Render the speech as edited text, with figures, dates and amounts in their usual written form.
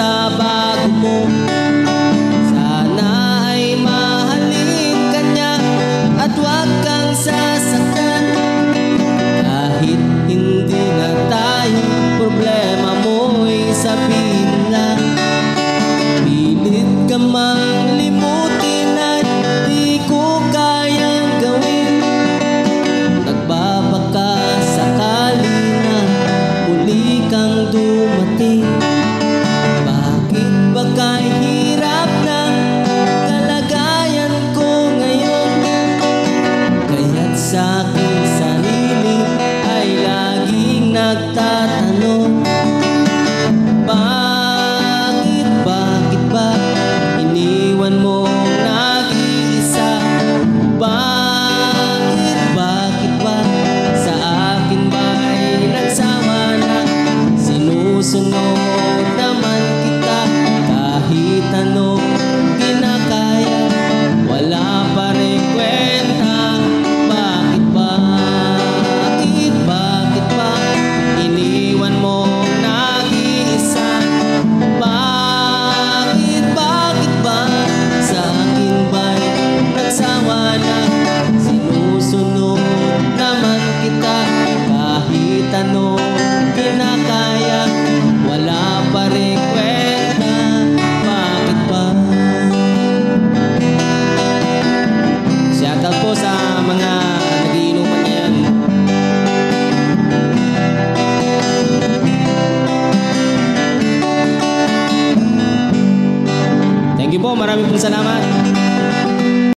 sa bago mo. Sana ay mahalin ka niya at huwag kang sasaktan. Kahit hindi na tayo, problema mo'y sabihin lang. Pilit ka mang limutin at di ko kayang gawin. Nagbabaka sakali na muli kang dumating. Bakit ba kay hirap ng kalagayan ko ngayon? Kaya't sa aking sarili ay laging nagtatanong, bakit ba iniwan mo nag-iisa? Bakit ba sa akin ba'y nagsawa na? Sinusunod naman kita kahit ano kinakaya, wala pa rin kwenta. Bakit ba iniwan mo nag-iisa? Bakit ba sa akin ba'y nagsawa na? Sinusunod naman kita kahit ano kinakaya, wala pa rin kwenta. Bakit ba? Shoutout po sa mga nagiinuman ngayon. Thank you po, maraming pong salamat.